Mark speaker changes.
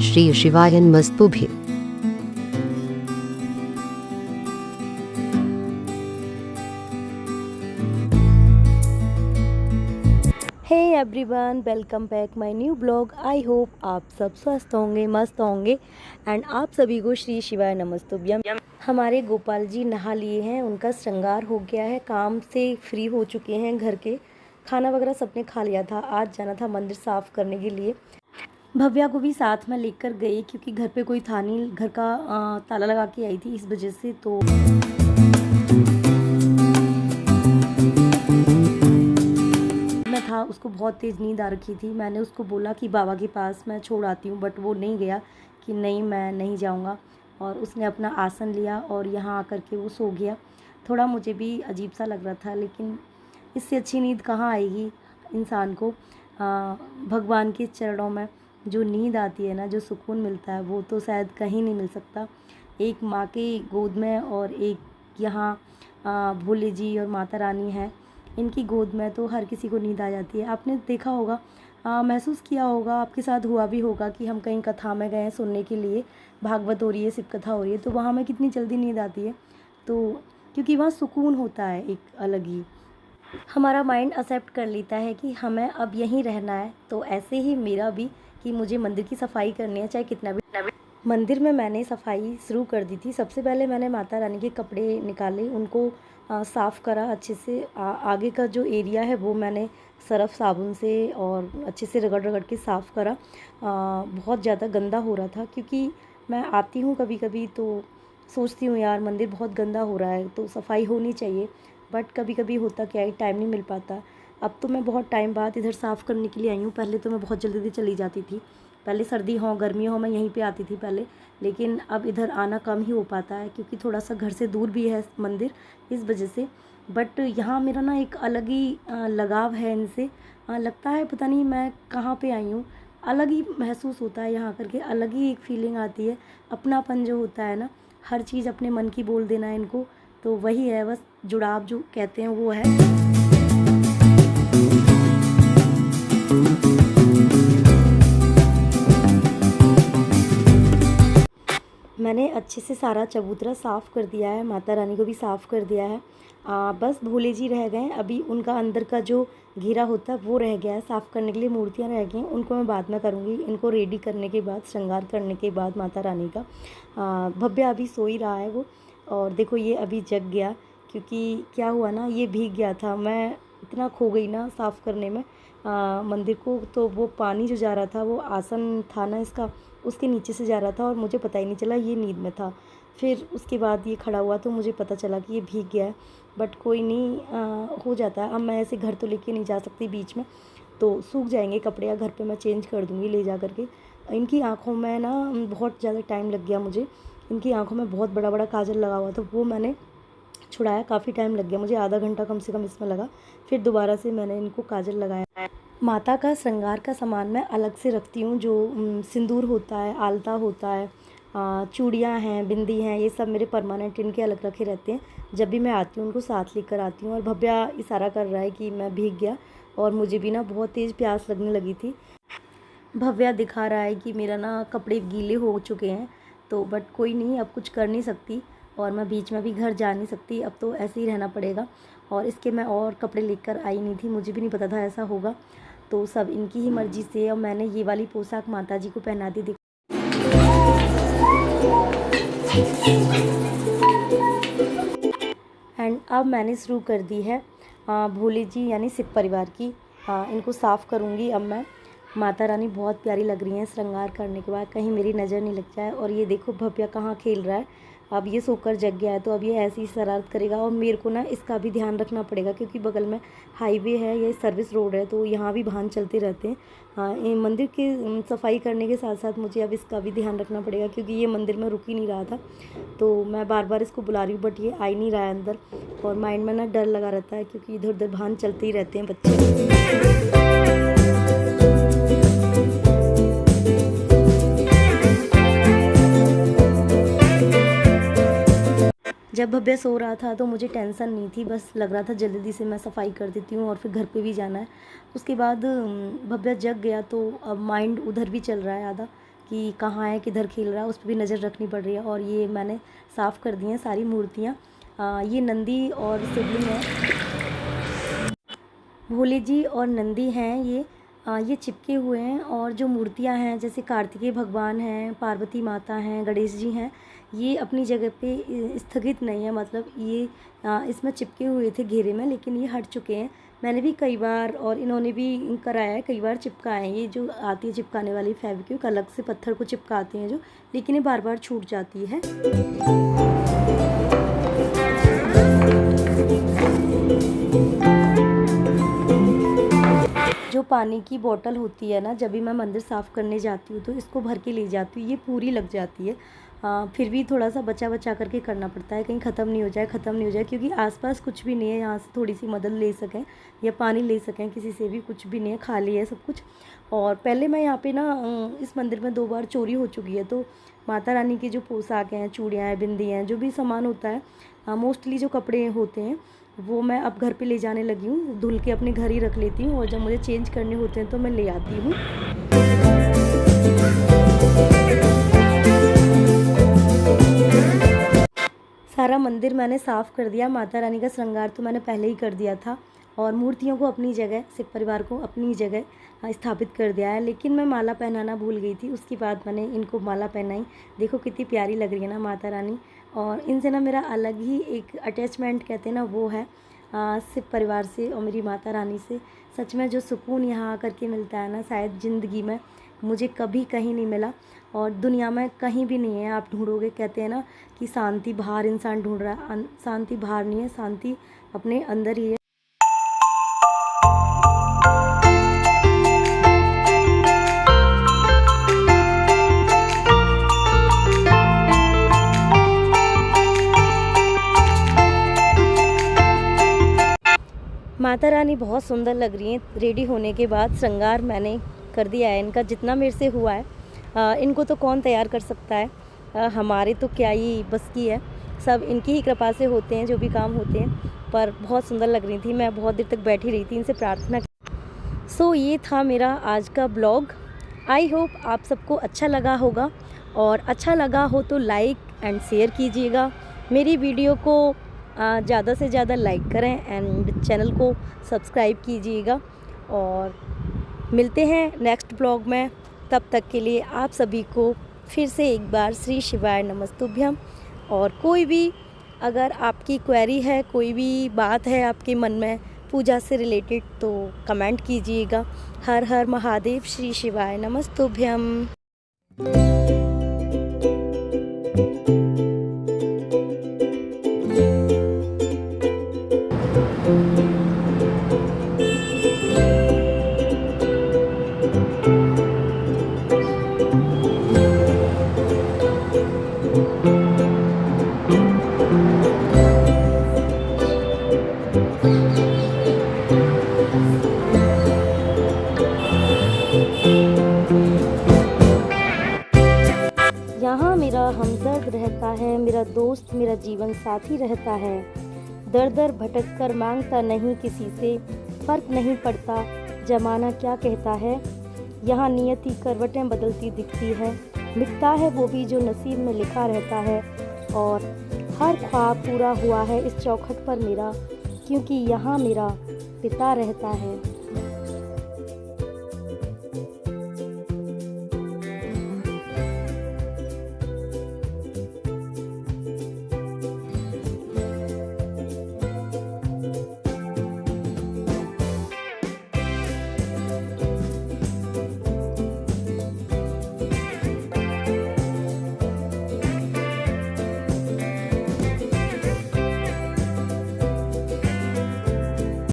Speaker 1: श्री शिवाय नमस्तुभ्ये।
Speaker 2: Hey everyone, welcome back my new blog. I hope आप सब स्वस्थ होंगे, मस्त होंगे एंड आप सभी को श्री शिवाय नमस्तुभ्यम। हमारे गोपाल जी नहा लिए हैं, उनका श्रृंगार हो गया है, काम से फ्री हो चुके हैं, घर के खाना वगैरह सबने खा लिया था। आज जाना था मंदिर साफ़ करने के लिए। भव्या को भी साथ में लेकर गई क्योंकि घर पे कोई था नहीं, घर का ताला लगा के आई थी, इस वजह से तो था। उसको बहुत तेज़ नींद आ रखी थी। मैंने उसको बोला कि बाबा के पास मैं छोड़ आती हूँ, बट वो नहीं गया कि नहीं मैं नहीं जाऊँगा, और उसने अपना आसन लिया और यहाँ आकर के वो सो गया। थोड़ा मुझे भी अजीब सा लग रहा था, लेकिन इससे अच्छी नींद कहाँ आएगी इंसान को। भगवान के चरणों में जो नींद आती है ना, जो सुकून मिलता है, वो तो शायद कहीं नहीं मिल सकता। एक माँ की गोद में और एक यहाँ भोले जी और माता रानी है, इनकी गोद में तो हर किसी को नींद आ जाती है। आपने देखा होगा, महसूस किया होगा, आपके साथ हुआ भी होगा कि हम कहीं कथा में गए हैं सुनने के लिए, भागवत हो रही है, शिव कथा हो रही है, तो वहाँ में कितनी जल्दी नींद आती है। तो क्योंकि वहाँ सुकून होता है एक अलग ही। हमारा माइंड एक्सेप्ट कर लेता है कि हमें अब यहीं रहना है। तो ऐसे ही मेरा भी कि मुझे मंदिर की सफाई करनी है, चाहे कितना भी। मंदिर में मैंने सफाई शुरू कर दी थी। सबसे पहले मैंने माता रानी के कपड़े निकाले, उनको साफ़ करा अच्छे से। आगे का जो एरिया है वो मैंने सर्फ़ साबुन से और अच्छे से रगड़ रगड़ के साफ़ करा। बहुत ज़्यादा गंदा हो रहा था, क्योंकि मैं आती हूँ कभी कभी तो सोचती हूँ यार मंदिर बहुत गंदा हो रहा है तो सफाई होनी चाहिए, बट कभी कभी होता क्या है, टाइम नहीं मिल पाता। अब तो मैं बहुत टाइम बाद इधर साफ़ करने के लिए आई हूँ। पहले तो मैं बहुत जल्दी चली जाती थी, पहले सर्दी हो गर्मी हो मैं यहीं पे आती थी पहले, लेकिन अब इधर आना कम ही हो पाता है क्योंकि थोड़ा सा घर से दूर भी है मंदिर, इस वजह से। बट यहाँ मेरा ना एक अलग ही लगाव है इनसे। लगता है पता नहीं मैं कहाँ पे आई हूँ, अलग ही महसूस होता है यहाँ करके, अलग ही एक फीलिंग आती है। अपनापन जो होता है ना, हर चीज़ अपने मन की बोल देना इनको, तो वही है बस, जुड़ाव जो कहते हैं वो है। मैंने अच्छे से सारा चबूतरा साफ़ कर दिया है, माता रानी को भी साफ़ कर दिया है। बस भोले जी रह गए अभी, उनका अंदर का जो घेरा होता है वो रह गया है साफ़ करने के लिए। मूर्तियाँ रह गई हैं, उनको मैं बाद में करूँगी। इनको रेडी करने के बाद, श्रृंगार करने के बाद माता रानी का। भव्या अभी सो ही रहा है वो, और देखो ये अभी जग गया, क्योंकि क्या हुआ ना, ये भीग गया था। मैं इतना खो गई ना साफ़ करने में मंदिर को, तो वो पानी जो जा रहा था वो आसन था ना इसका, उसके नीचे से जा रहा था और मुझे पता ही नहीं चला, ये नींद में था। फिर उसके बाद ये खड़ा हुआ तो मुझे पता चला कि ये भीग गया है, बट कोई नहीं, हो जाता है। अब मैं ऐसे घर तो लेके नहीं जा सकती बीच में, तो सूख जाएंगे कपड़े, या घर पे मैं चेंज कर दूँगी ले जा करके। इनकी आँखों में ना बहुत ज़्यादा टाइम लग गया मुझे, इनकी आँखों में बहुत बड़ा बड़ा काजल लगा हुआ था, वो मैंने छुड़ाया। काफ़ी टाइम लग गया मुझे, आधा घंटा कम से कम इसमें लगा। फिर दोबारा से मैंने इनको काजल लगाया। माता का श्रृंगार का सामान मैं अलग से रखती हूँ, जो सिंदूर होता है, आलता होता है, चूड़ियाँ हैं, बिंदी हैं, ये सब मेरे परमानेंट इनके अलग रखे रहते हैं। जब भी मैं आती हूँ उनको साथ लेकर आती हूँ। और भव्या इशारा कर रहा है कि मैं भीग गया, और मुझे भी ना बहुत तेज़ प्यास लगने लगी थी। भव्या दिखा रहा है कि मेरा ना कपड़े गीले हो चुके हैं, तो बट कोई नहीं, अब कुछ कर नहीं सकती, और मैं बीच में भी घर जा नहीं सकती, अब तो ऐसे ही रहना पड़ेगा। और इसके मैं और कपड़े लेकर आई नहीं थी, मुझे भी नहीं पता था ऐसा होगा, तो सब इनकी ही मर्ज़ी से। और मैंने ये वाली पोशाक माता जी को पहना दी। एंड अब मैंने शुरू कर दी है भोले जी यानी शिव परिवार की, इनको साफ़ करूँगी अब मैं। माता रानी बहुत प्यारी लग रही हैं श्रृंगार करने के बाद, कहीं मेरी नज़र नहीं लग जाए। और ये देखो भव्या कहाँ खेल रहा है, अब ये सोकर जग गया है, तो अब ये ऐसी ही शरारत करेगा। और मेरे को ना इसका भी ध्यान रखना पड़ेगा, क्योंकि बगल में हाईवे है, ये सर्विस रोड है, तो यहाँ भी वाहन चलते रहते हैं। ये मंदिर की सफाई करने के साथ साथ मुझे अब इसका भी ध्यान रखना पड़ेगा, क्योंकि ये मंदिर में रुक ही नहीं रहा था, तो मैं बार बार इसको बुला रही हूँ, बट ये आ ही नहीं रहा है अंदर। और माइंड में ना डर लगा रहता है, क्योंकि इधर उधर वाहन चलते ही रहते हैं बच्चे। जब भव्या सो रहा था तो मुझे टेंशन नहीं थी, बस लग रहा था जल्दी से मैं सफाई कर देती हूँ और फिर घर पे भी जाना है। उसके बाद भव्या जग गया, तो अब माइंड उधर भी चल रहा है आधा, कि कहाँ है, किधर खेल रहा है, उस पर भी नज़र रखनी पड़ रही है। और ये मैंने साफ़ कर दी हैं सारी मूर्तियाँ। ये नंदी और शिवलिंग है, भोले जी और नंदी हैं ये चिपके हुए हैं। और जो मूर्तियाँ हैं जैसे कार्तिकेय भगवान हैं, पार्वती माता हैं, गणेश जी हैं, ये अपनी जगह पे स्थगित नहीं है, मतलब ये इसमें चिपके हुए थे घेरे में, लेकिन ये हट चुके हैं। मैंने भी कई बार और इन्होंने भी कराया है, कई बार चिपकाए हैं। ये जो आती है चिपकाने वाली फेविक्विक, अलग से पत्थर को चिपकाते हैं जो, लेकिन ये बार बार छूट जाती है। जो पानी की बोतल होती है ना, जब भी मैं मंदिर साफ़ करने जाती हूँ तो इसको भर के ले जाती हूँ। ये पूरी लग जाती है, फिर भी थोड़ा सा बचा करके करना पड़ता है, कहीं ख़त्म नहीं हो जाए, क्योंकि आसपास कुछ भी नहीं है। यहाँ से थोड़ी सी मदद ले सकें या पानी ले सकें किसी से भी, कुछ भी नहीं है, खाली है सब कुछ। और पहले मैं यहाँ पे ना इस मंदिर में 2 बार चोरी हो चुकी है, तो माता रानी की जो पोशाक हैं, चूड़ियाँ हैं, बिंदी हैं, जो भी सामान होता है, मोस्टली जो कपड़े होते हैं वो मैं अब घर पे ले जाने लगी हूँ। धुल के अपने घर ही रख लेती हूँ और जब मुझे चेंज करने होते हैं तो मैं ले आती हूँ। सारा मंदिर मैंने साफ़ कर दिया। माता रानी का श्रृंगार तो मैंने पहले ही कर दिया था और मूर्तियों को अपनी जगह, शिव परिवार को अपनी जगह स्थापित कर दिया है। लेकिन मैं माला पहनाना भूल गई थी, उसके बाद मैंने इनको माला पहनाई। देखो कितनी प्यारी लग रही है ना माता रानी। और इनसे ना मेरा अलग ही एक अटैचमेंट कहते हैं ना, वो है शिव परिवार से और मेरी माता रानी से। सच में जो सुकून यहाँ आकर के मिलता है ना, शायद ज़िंदगी में मुझे कभी कहीं नहीं मिला और दुनिया में कहीं भी नहीं है। आप ढूंढोगे, कहते हैं ना कि शांति बाहर इंसान ढूंढ रहा है, शांति बाहर नहीं है, शांति अपने अंदर ही है। माता रानी बहुत सुंदर लग रही हैं। रेडी होने के बाद श्रृंगार मैंने कर दिया है इनका, जितना मेरे से हुआ है। इनको तो कौन तैयार कर सकता है, हमारे तो क्या ही बस की है, सब इनकी ही कृपा से होते हैं जो भी काम होते हैं। पर बहुत सुंदर लग रही थी, मैं बहुत देर तक बैठी रही थी, इनसे प्रार्थना की। सो ये था मेरा आज का ब्लॉग। आई होप आप सबको अच्छा लगा होगा, और अच्छा लगा हो तो लाइक एंड शेयर कीजिएगा। मेरी वीडियो को ज़्यादा से ज़्यादा लाइक करें एंड चैनल को सब्सक्राइब कीजिएगा। और मिलते हैं नेक्स्ट ब्लॉग में, तब तक के लिए आप सभी को फिर से एक बार श्री शिवाय नमस्तुभ्यम। और कोई भी अगर आपकी क्वेरी है, कोई भी बात है आपके मन में पूजा से रिलेटेड, तो कमेंट कीजिएगा। हर हर महादेव, श्री शिवाय नमस्तुभ्यम। यहाँ मेरा हमदर्द रहता है, मेरा दोस्त, मेरा जीवन साथी रहता है। दर दर भटक कर मांगता नहीं किसी से, फर्क नहीं पड़ता जमाना क्या कहता है। यहाँ नियति करवटें बदलती दिखती है, मिटता है वो भी जो नसीब में लिखा रहता है। और हर ख्वाब पूरा हुआ है इस चौखट पर मेरा, क्योंकि यहाँ मेरा पिता रहता है।